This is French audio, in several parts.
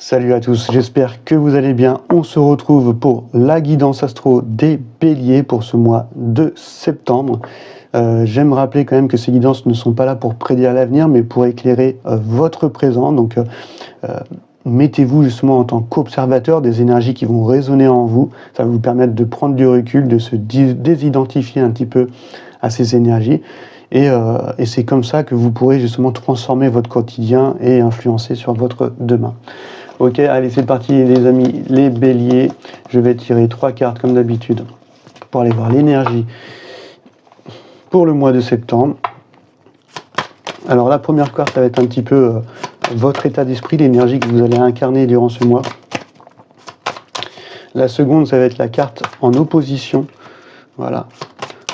Salut à tous, j'espère que vous allez bien. On se retrouve pour la guidance astro des béliers pour ce mois de septembre. J'aime rappeler quand même que ces guidances ne sont pas là pour prédire l'avenir, mais pour éclairer votre présent. Donc mettez-vous justement en tant qu'observateur des énergies qui vont résonner en vous. Ça va vous permettre de prendre du recul, de se désidentifier un petit peu à ces énergies. Et c'est comme ça que vous pourrez justement transformer votre quotidien et influencer sur votre demain. Ok, allez, c'est parti les amis, les béliers. Je vais tirer 3 cartes comme d'habitude pour aller voir l'énergie pour le mois de septembre. Alors la première carte, ça va être un petit peu votre état d'esprit, l'énergie que vous allez incarner durant ce mois. La seconde, ça va être la carte en opposition. Voilà.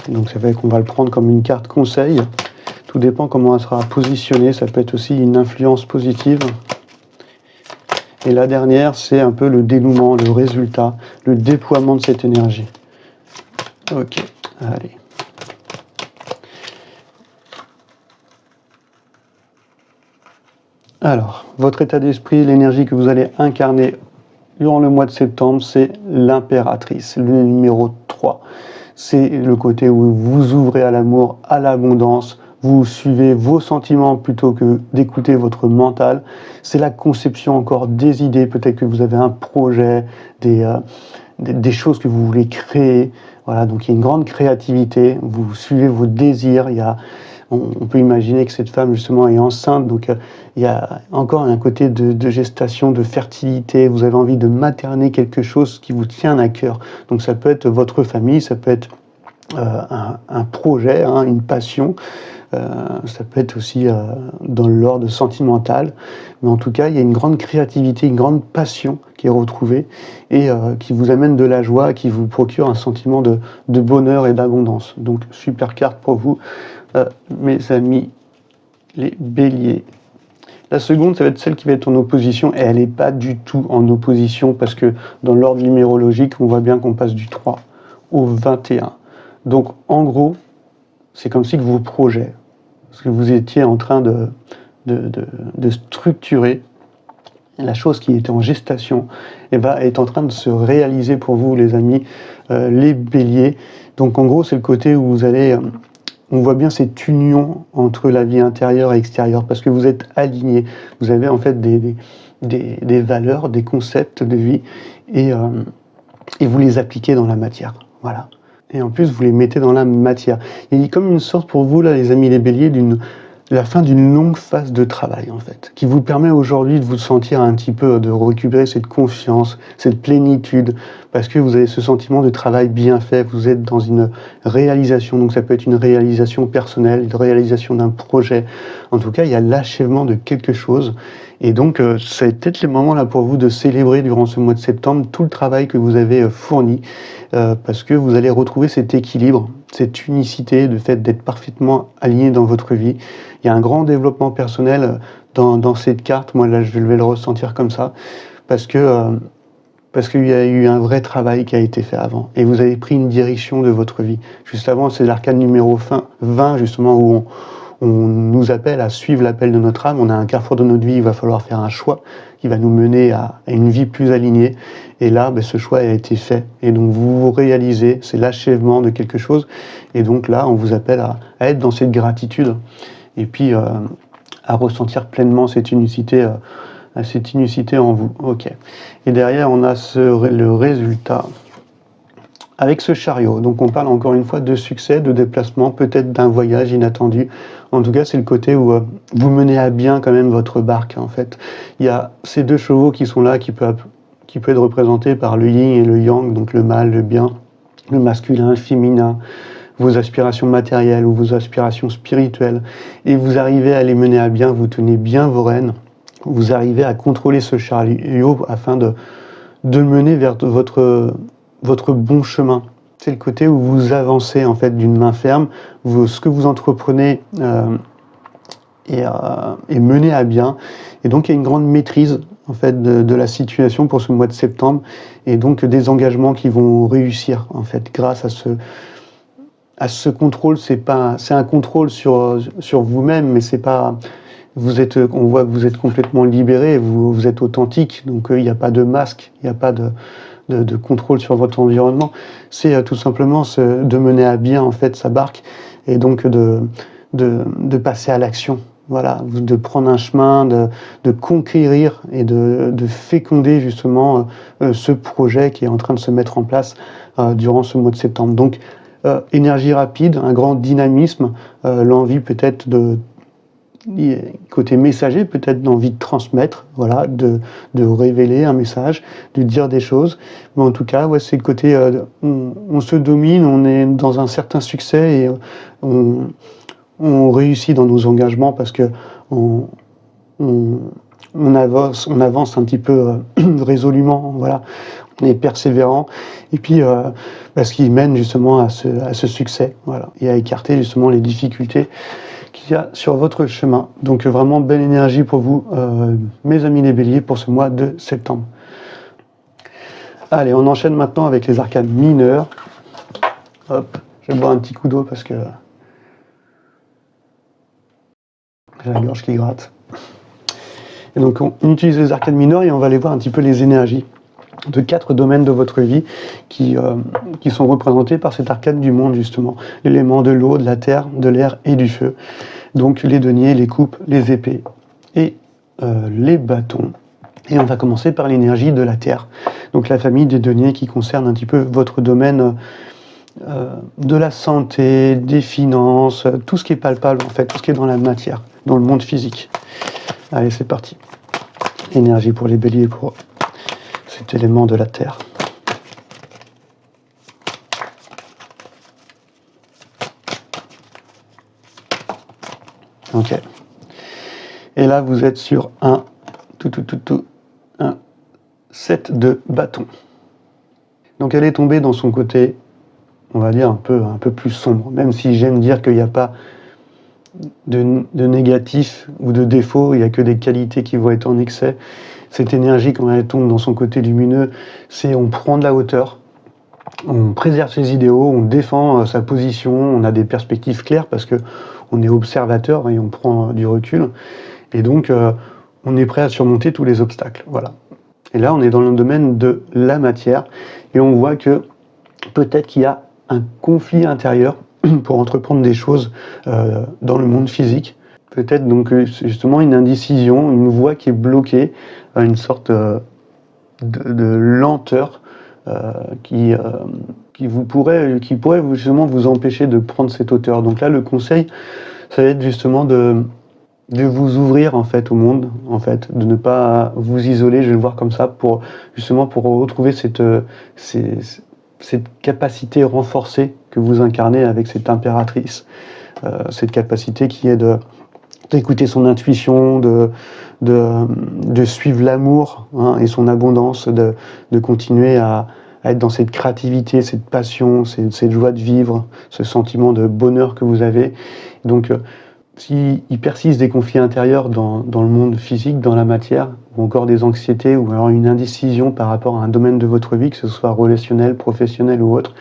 Donc ça fait qu'on va le prendre comme une carte conseil. Tout dépend comment elle sera positionnée. Ça peut être aussi une influence positive. Et la dernière, c'est un peu le dénouement, le résultat, le déploiement de cette énergie. Ok, allez. Alors, votre état d'esprit, l'énergie que vous allez incarner durant le mois de septembre, c'est l'impératrice, le numéro 3. C'est le côté où vous ouvrez à l'amour, à l'abondance, vous suivez vos sentiments plutôt que d'écouter votre mental. C'est la conception encore des idées, peut-être que vous avez un projet, des choses que vous voulez créer. Voilà, donc il y a une grande créativité, vous suivez vos désirs. On peut imaginer que cette femme justement est enceinte, donc il y a encore un côté de gestation, de fertilité. Vous avez envie de materner quelque chose qui vous tient à cœur. Donc ça peut être votre famille, ça peut être un projet, une passion. Ça peut être aussi dans l'ordre sentimental, mais en tout cas il y a une grande créativité, une grande passion qui est retrouvée et qui vous amène de la joie, qui vous procure un sentiment de bonheur et d'abondance. Donc super carte pour vous, mes amis les béliers. La seconde, ça va être celle qui va être en opposition, et elle n'est pas du tout en opposition, parce que dans l'ordre numérologique, on voit bien qu'on passe du 3 au 21. Donc en gros, c'est comme si que vos projets, ce que vous étiez en train de structurer, la chose qui était en gestation, est en train de se réaliser pour vous, les amis, les béliers. Donc en gros, c'est le côté où vous allez... on voit bien cette union entre la vie intérieure et extérieure, parce que vous êtes alignés. Vous avez en fait des valeurs, des concepts de vie, et vous les appliquez dans la matière. Voilà. Et en plus, vous les mettez dans la matière. Il y a comme une sorte pour vous, là, les amis les béliers, la fin d'une longue phase de travail, en fait, qui vous permet aujourd'hui de vous sentir un petit peu, de récupérer cette confiance, cette plénitude, parce que vous avez ce sentiment de travail bien fait, vous êtes dans une réalisation, donc ça peut être une réalisation personnelle, une réalisation d'un projet. En tout cas, il y a l'achèvement de quelque chose. Et donc, c'est peut-être le moment là pour vous de célébrer durant ce mois de septembre tout le travail que vous avez fourni, parce que vous allez retrouver cet équilibre, cette unicité, le fait d'être parfaitement aligné dans votre vie. Il y a un grand développement personnel dans cette carte. Moi, là, je vais le ressentir comme ça, parce qu'il y a eu un vrai travail qui a été fait avant, et vous avez pris une direction de votre vie. Juste avant, c'est l'arcane numéro 20, justement, où on nous appelle à suivre l'appel de notre âme. On a un carrefour de notre vie, il va falloir faire un choix qui va nous mener à une vie plus alignée. Et là, ce choix a été fait. Et donc vous vous réalisez, c'est l'achèvement de quelque chose. Et donc là, on vous appelle à être dans cette gratitude. Et puis à ressentir pleinement cette unicité en vous. Ok. Et derrière, on a le résultat. Avec ce chariot, donc on parle encore une fois de succès, de déplacement, peut-être d'un voyage inattendu. En tout cas, c'est le côté où vous menez à bien quand même votre barque, en fait. Il y a ces deux chevaux qui sont là, qui peut être représenté par le yin et le yang, donc le mal, le bien, le masculin, le féminin, vos aspirations matérielles ou vos aspirations spirituelles. Et vous arrivez à les mener à bien, vous tenez bien vos rênes, vous arrivez à contrôler ce chariot afin de le mener vers votre bon chemin. C'est le côté où vous avancez en fait d'une main ferme, ce que vous entreprenez est mené à bien, et donc il y a une grande maîtrise en fait de la situation pour ce mois de septembre, et donc des engagements qui vont réussir en fait grâce à ce contrôle. C'est un contrôle sur vous-même, mais c'est pas on voit que vous êtes complètement libéré, vous êtes authentique, donc il n'y a pas de masque, il n'y a pas de contrôle sur votre environnement. C'est tout simplement de mener à bien en fait sa barque et donc de passer à l'action. Voilà, de prendre un chemin, de conquérir et de féconder justement ce projet qui est en train de se mettre en place durant ce mois de septembre. Donc, énergie rapide, un grand dynamisme, l'envie peut-être côté messager, peut-être d'envie de transmettre, voilà, de révéler un message, de dire des choses. Mais en tout cas, ouais, c'est le côté, on se domine, on est dans un certain succès et on réussit dans nos engagements parce que on avance un petit peu résolument, voilà. On est persévérant et puis parce qu'il mène justement à ce succès, voilà, et à écarter justement les difficultés qu'il y a sur votre chemin. Donc vraiment belle énergie pour vous, mes amis les béliers, pour ce mois de septembre. Allez, on enchaîne maintenant avec les arcanes mineures. Hop, je vais boire un petit coup d'eau parce que j'ai la gorge qui gratte. Et donc on utilise les arcanes mineures et on va aller voir un petit peu les énergies de 4 domaines de votre vie qui sont représentés par cet arcane du monde justement. L'élément de l'eau, de la terre, de l'air et du feu. Donc les deniers, les coupes, les épées et les bâtons. Et on va commencer par l'énergie de la terre. Donc la famille des deniers qui concerne un petit peu votre domaine de la santé, des finances, tout ce qui est palpable en fait, tout ce qui est dans la matière, dans le monde physique. Allez, c'est parti. Énergie pour les béliers, pour cet élément de la terre. Ok. Et là, vous êtes sur un 7 de bâton. Donc elle est tombée dans son côté, on va dire, un peu plus sombre, même si j'aime dire qu'il n'y a pas de négatif ou de défaut, il n'y a que des qualités qui vont être en excès. Cette énergie, quand elle tombe dans son côté lumineux, c'est on prend de la hauteur, on préserve ses idéaux, on défend sa position, on a des perspectives claires parce que on est observateur et on prend du recul. Et donc, on est prêt à surmonter tous les obstacles. Voilà. Et là, on est dans le domaine de la matière et on voit que peut-être qu'il y a un conflit intérieur pour entreprendre des choses dans le monde physique. Peut-être donc justement une indécision, une voie qui est bloquée, une sorte de lenteur qui pourrait justement vous empêcher de prendre cette hauteur. Donc là, le conseil, ça va être justement de vous ouvrir en fait au monde, en fait, de ne pas vous isoler, je vais le voir comme ça, pour retrouver cette capacité renforcée que vous incarnez avec cette impératrice, cette capacité qui est d'écouter son intuition, de suivre l'amour et son abondance, de continuer à être dans cette créativité, cette passion, cette joie de vivre, ce sentiment de bonheur que vous avez. Donc, s'il persiste des conflits intérieurs dans le monde physique, dans la matière, ou encore des anxiétés, ou alors une indécision par rapport à un domaine de votre vie, que ce soit relationnel, professionnel ou autre,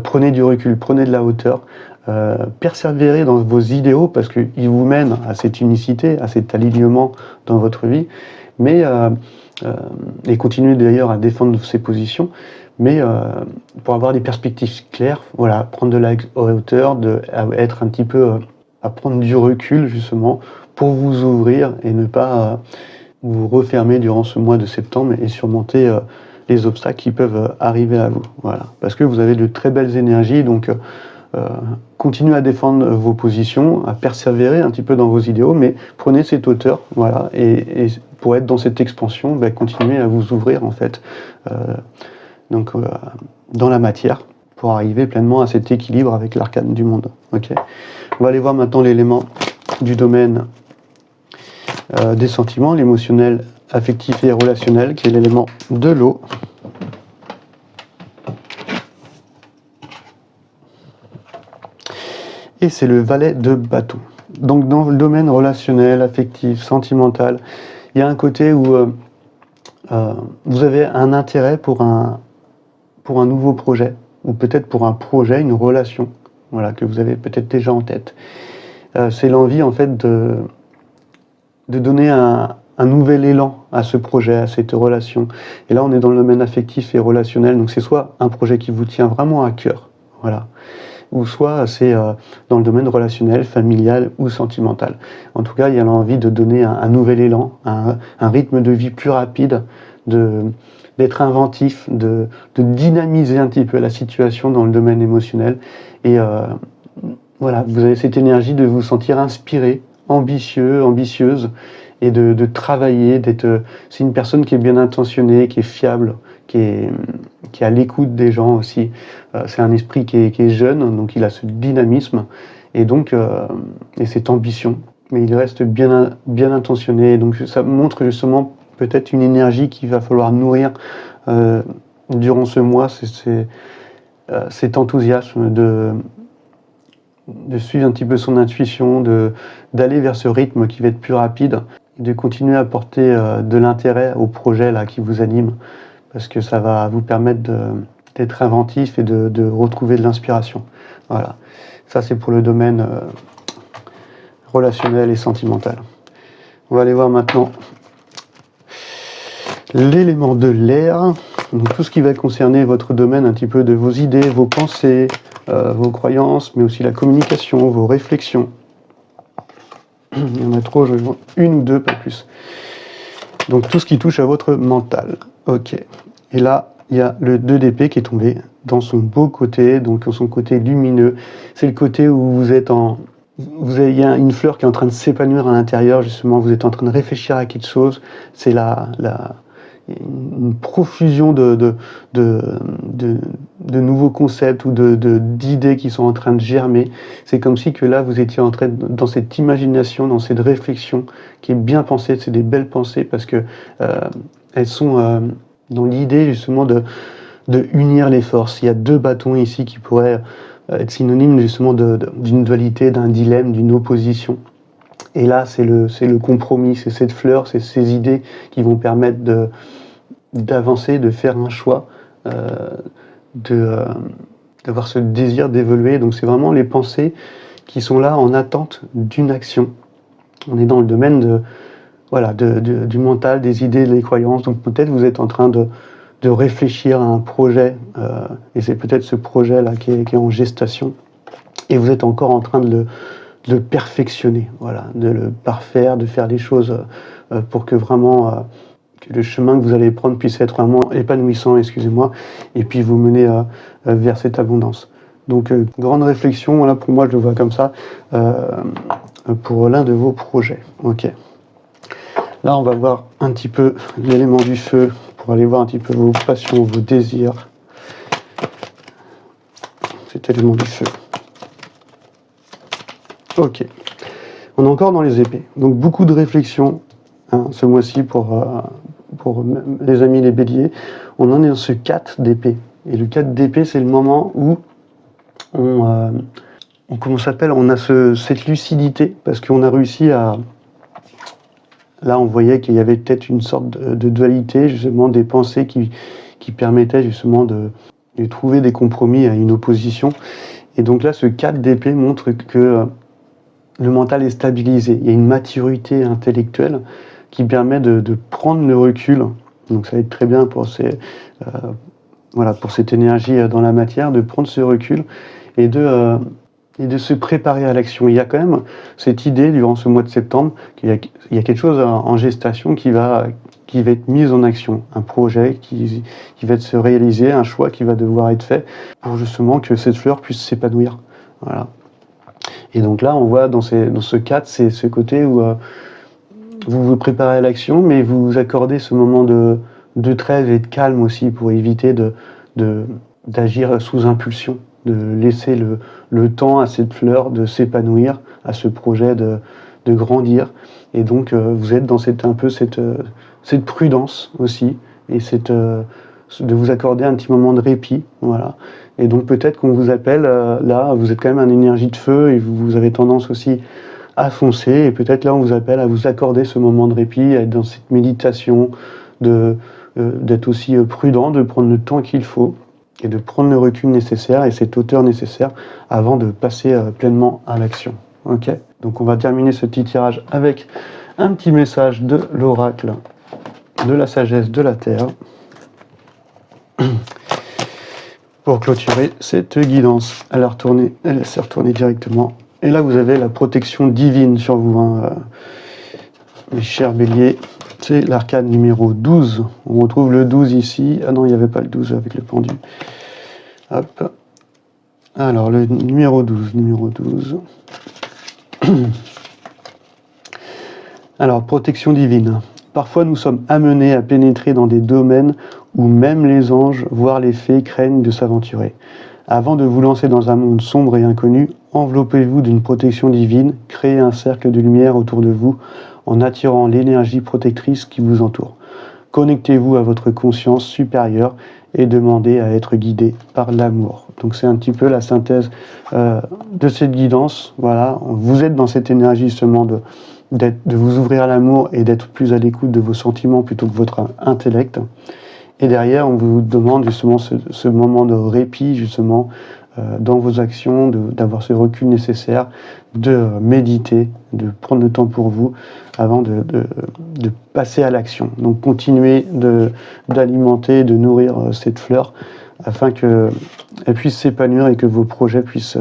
prenez du recul, prenez de la hauteur, persévérez dans vos idéaux parce qu'ils vous mènent à cette unicité, à cet alignement dans votre vie, mais et continuez d'ailleurs à défendre ces positions, mais pour avoir des perspectives claires, voilà, prendre de la hauteur, être un petit peu à prendre du recul justement pour vous ouvrir et ne pas vous refermer durant ce mois de septembre et surmonter les obstacles qui peuvent arriver à vous. Voilà, parce que vous avez de très belles énergies, donc continuez à défendre vos positions, à persévérer un petit peu dans vos idéaux, mais prenez cette hauteur, voilà, et pour être dans cette expansion, continuez à vous ouvrir en fait, dans la matière, pour arriver pleinement à cet équilibre avec l'arcane du monde. Okay. On va aller voir maintenant l'élément du domaine des sentiments, l'émotionnel, affectif et relationnel, qui est l'élément de l'eau. Et c'est le valet de bâton. Donc dans le domaine relationnel, affectif, sentimental, il y a un côté où vous avez un intérêt pour un nouveau projet, ou peut-être pour un projet, une relation, voilà, que vous avez peut-être déjà en tête. C'est l'envie en fait de donner un nouvel élan à ce projet, à cette relation. Et là, on est dans le domaine affectif et relationnel, donc c'est soit un projet qui vous tient vraiment à cœur, voilà, ou soit c'est dans le domaine relationnel, familial ou sentimental. En tout cas, il y a l'envie de donner un nouvel élan, un rythme de vie plus rapide, d'être inventif, de dynamiser un petit peu la situation dans le domaine émotionnel. Et voilà, vous avez cette énergie de vous sentir inspiré, ambitieux, ambitieuse, et de travailler, c'est une personne qui est bien intentionnée, qui est fiable, qui est à l'écoute des gens aussi. C'est un esprit qui est jeune, donc il a ce dynamisme et donc et cette ambition, mais il reste bien intentionné. Donc ça montre justement peut-être une énergie qu'il va falloir nourrir durant ce mois. C'est cet enthousiasme de suivre un petit peu son intuition, d'aller vers ce rythme qui va être plus rapide, et de continuer à porter de l'intérêt au projet là, qui vous anime, parce que ça va vous permettre d'être inventif et de retrouver de l'inspiration. Voilà, ça c'est pour le domaine relationnel et sentimental. On va aller voir maintenant l'élément de l'air, donc tout ce qui va concerner votre domaine, un petit peu de vos idées, vos pensées, vos croyances, mais aussi la communication, vos réflexions. Il y en a trop, je vais voir une ou deux, pas plus. Donc tout ce qui touche à votre mental. Ok. Et là, il y a le 2 d'épée qui est tombé dans son beau côté, donc son côté lumineux. C'est le côté où vous êtes il y a une fleur qui est en train de s'épanouir à l'intérieur, justement, vous êtes en train de réfléchir à quelque chose. C'est une profusion de nouveaux concepts ou d'idées qui sont en train de germer. C'est comme si que là, vous étiez en train dans cette imagination, dans cette réflexion qui est bien pensée. C'est des belles pensées parce que elles sont dans l'idée justement de unir les forces. Il y a 2 bâtons ici qui pourraient être synonymes justement d'une dualité, d'un dilemme, d'une opposition. Et là, c'est le compromis, c'est cette fleur, c'est ces idées qui vont permettre d'avancer, de faire un choix, d'avoir ce désir d'évoluer. Donc c'est vraiment les pensées qui sont là en attente d'une action. On est dans le domaine du mental, des idées, des croyances. Donc peut-être vous êtes en train de réfléchir à un projet, et c'est peut-être ce projet-là qui est en gestation, et vous êtes encore en train de le perfectionner, voilà, de le parfaire, de faire les choses pour que vraiment que le chemin que vous allez prendre puisse être vraiment épanouissant, excusez-moi, et puis vous mener vers cette abondance. Donc grande réflexion, voilà, pour moi je le vois comme ça, pour l'un de vos projets. Ok. Là on va voir un petit peu l'élément du feu, pour aller voir un petit peu vos passions, vos désirs. Cet élément du feu. Ok. On est encore dans les épées. Donc beaucoup de réflexion ce mois-ci pour les amis les béliers. On en est dans ce 4 d'épée. Et le 4 d'épée, c'est le moment où comment ça s'appelle, on a cette lucidité, parce qu'on a réussi à... Là, on voyait qu'il y avait peut-être une sorte de dualité, justement, des pensées qui permettaient justement de trouver des compromis à une opposition. Et donc là, ce 4 d'épée montre que le mental est stabilisé. Il y a une maturité intellectuelle qui permet de prendre le recul. Donc ça va être très bien pour pour cette énergie dans la matière, de prendre ce recul et de se préparer à l'action. Il y a quand même cette idée durant ce mois de septembre qu'il y a quelque chose en gestation qui va être mis en action, un projet qui va se réaliser, un choix qui va devoir être fait pour justement que cette fleur puisse s'épanouir. Voilà. Et donc là, on voit dans ce cadre, c'est ce côté où vous vous préparez à l'action, mais vous accordez ce moment de trêve et de calme aussi pour éviter d'agir sous impulsion, de laisser le temps à cette fleur de s'épanouir, à ce projet de grandir. Et donc vous êtes dans cette prudence aussi, et de vous accorder un petit moment de répit, voilà. Et donc peut-être qu'on vous appelle, là, vous êtes quand même en énergie de feu, et vous avez tendance aussi à foncer, et peut-être là on vous appelle à vous accorder ce moment de répit, à être dans cette méditation, d'être aussi prudent, de prendre le temps qu'il faut, et de prendre le recul nécessaire, et cette hauteur nécessaire, avant de passer pleinement à l'action. Ok ? Donc on va terminer ce petit tirage avec un petit message de l'oracle de la sagesse de la Terre pour clôturer cette guidance. Elle s'est retournée directement. Et là, vous avez la protection divine sur vous, hein, mes chers béliers. C'est l'arcane numéro 12. On retrouve le 12 ici. Ah non, il n'y avait pas le 12 avec le pendu. Hop. Alors, le numéro 12. Alors, protection divine. Parfois, nous sommes amenés à pénétrer dans des domaines où même les anges, voire les fées, craignent de s'aventurer. Avant de vous lancer dans un monde sombre et inconnu, enveloppez-vous d'une protection divine, créez un cercle de lumière autour de vous en attirant l'énergie protectrice qui vous entoure. Connectez-vous à votre conscience supérieure et demandez à être guidé par l'amour. Donc c'est un petit peu la synthèse de cette guidance. Voilà, vous êtes dans cette énergie justement de vous ouvrir à l'amour et d'être plus à l'écoute de vos sentiments plutôt que votre intellect. Et derrière, on vous demande justement ce moment de répit, justement, dans vos actions, d'avoir ce recul nécessaire, de méditer, de prendre le temps pour vous avant de passer à l'action. Donc continuez d'alimenter, de nourrir cette fleur afin qu'elle puisse s'épanouir et que vos projets puissent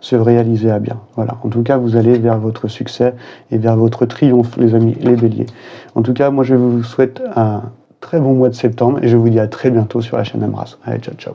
se réaliser à bien. Voilà. En tout cas, vous allez vers votre succès et vers votre triomphe, les amis, les béliers. En tout cas, moi, je vous souhaite un très bon mois de septembre et je vous dis à très bientôt sur la chaîne Amras. Allez, ciao, ciao.